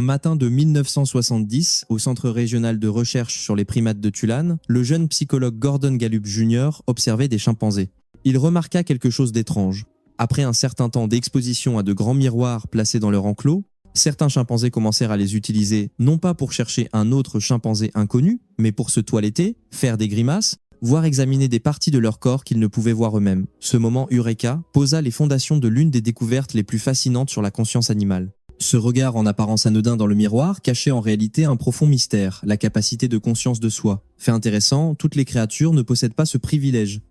matin de 1970, au Centre régional de recherche sur les primates de Tulane, le jeune psychologue Gordon Gallup Jr. observait des chimpanzés. Il remarqua quelque chose d'étrange. Après un certain temps d'exposition à de grands miroirs placés dans leur enclos, certains chimpanzés commencèrent à les utiliser non pas pour chercher un autre chimpanzé inconnu, mais pour se toiletter, faire des grimaces, voire examiner des parties de leur corps qu'ils ne pouvaient voir eux-mêmes. Ce moment Eureka posa les fondations de l'une des découvertes les plus fascinantes sur la conscience animale. Ce regard en apparence anodin dans le miroir cachait en réalité un profond mystère, la capacité de conscience de soi. Fait intéressant, toutes les créatures ne possèdent pas ce privilège.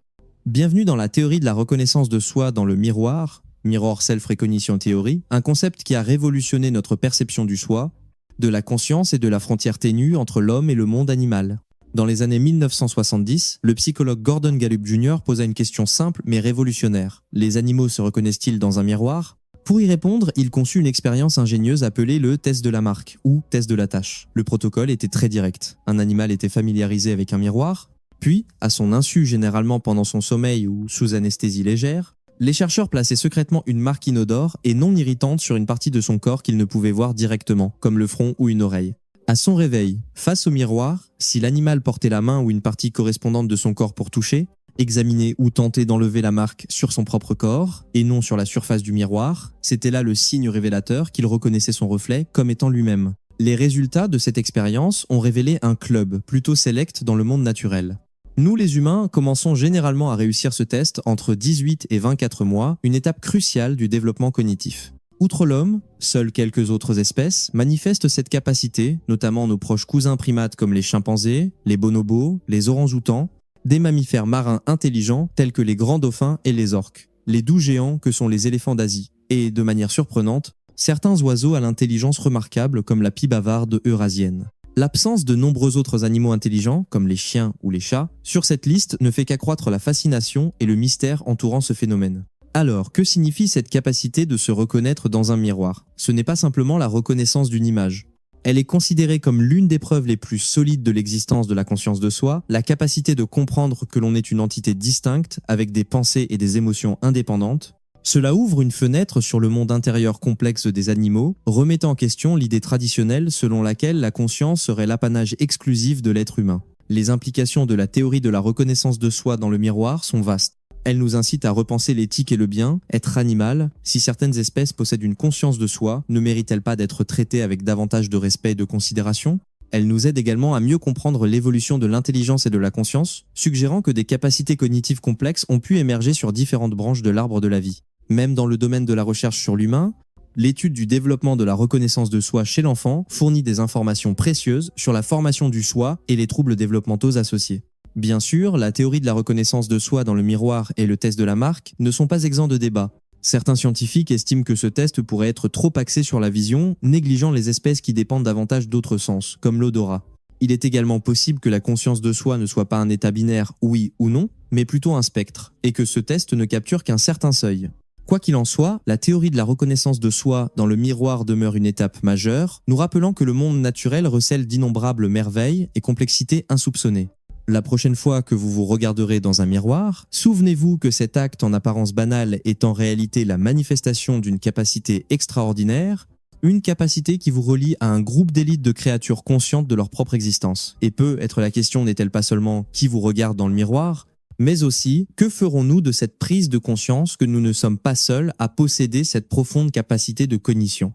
Bienvenue dans la théorie de la reconnaissance de soi dans le miroir, Mirror Self-Recognition Theory, un concept qui a révolutionné notre perception du soi, de la conscience et de la frontière ténue entre l'homme et le monde animal. Dans les années 1970, le psychologue Gordon Gallup Jr. posa une question simple mais révolutionnaire. Les animaux se reconnaissent-ils dans un miroir ? Pour y répondre, il conçut une expérience ingénieuse appelée le test de Lamarck, ou test de la tâche. Le protocole était très direct. Un animal était familiarisé avec un miroir, puis, à son insu généralement pendant son sommeil ou sous anesthésie légère, les chercheurs plaçaient secrètement une marque inodore et non irritante sur une partie de son corps qu'ils ne pouvaient voir directement, comme le front ou une oreille. À son réveil, face au miroir, si l'animal portait la main ou une partie correspondante de son corps pour toucher, examiner ou tenter d'enlever la marque sur son propre corps et non sur la surface du miroir, c'était là le signe révélateur qu'il reconnaissait son reflet comme étant lui-même. Les résultats de cette expérience ont révélé un club plutôt sélect dans le monde naturel. Nous les humains commençons généralement à réussir ce test entre 18 et 24 mois, une étape cruciale du développement cognitif. Outre l'homme, seules quelques autres espèces manifestent cette capacité, notamment nos proches cousins primates comme les chimpanzés, les bonobos, les orang-outans, des mammifères marins intelligents tels que les grands dauphins et les orques, les doux géants que sont les éléphants d'Asie, et, de manière surprenante, certains oiseaux à l'intelligence remarquable comme la pie bavarde eurasienne. L'absence de nombreux autres animaux intelligents, comme les chiens ou les chats, sur cette liste ne fait qu'accroître la fascination et le mystère entourant ce phénomène. Alors, que signifie cette capacité de se reconnaître dans un miroir ? Ce n'est pas simplement la reconnaissance d'une image. Elle est considérée comme l'une des preuves les plus solides de l'existence de la conscience de soi, la capacité de comprendre que l'on est une entité distincte, avec des pensées et des émotions indépendantes. Cela ouvre une fenêtre sur le monde intérieur complexe des animaux, remettant en question l'idée traditionnelle selon laquelle la conscience serait l'apanage exclusif de l'être humain. Les implications de la théorie de la reconnaissance de soi dans le miroir sont vastes. Elle nous incite à repenser l'éthique et le bien, être animal. Si certaines espèces possèdent une conscience de soi, ne méritent-elles pas d'être traitées avec davantage de respect et de considération ? Elle nous aide également à mieux comprendre l'évolution de l'intelligence et de la conscience, suggérant que des capacités cognitives complexes ont pu émerger sur différentes branches de l'arbre de la vie. Même dans le domaine de la recherche sur l'humain, l'étude du développement de la reconnaissance de soi chez l'enfant fournit des informations précieuses sur la formation du soi et les troubles développementaux associés. Bien sûr, la théorie de la reconnaissance de soi dans le miroir et le test de Lamarck ne sont pas exempts de débat. Certains scientifiques estiment que ce test pourrait être trop axé sur la vision, négligeant les espèces qui dépendent davantage d'autres sens, comme l'odorat. Il est également possible que la conscience de soi ne soit pas un état binaire oui ou non, mais plutôt un spectre, et que ce test ne capture qu'un certain seuil. Quoi qu'il en soit, la théorie de la reconnaissance de soi dans le miroir demeure une étape majeure, nous rappelant que le monde naturel recèle d'innombrables merveilles et complexités insoupçonnées. La prochaine fois que vous vous regarderez dans un miroir, souvenez-vous que cet acte en apparence banal est en réalité la manifestation d'une capacité extraordinaire, une capacité qui vous relie à un groupe d'élite de créatures conscientes de leur propre existence. Et peut-être la question n'est-elle pas seulement qui vous regarde dans le miroir, mais aussi que ferons-nous de cette prise de conscience que nous ne sommes pas seuls à posséder cette profonde capacité de cognition ?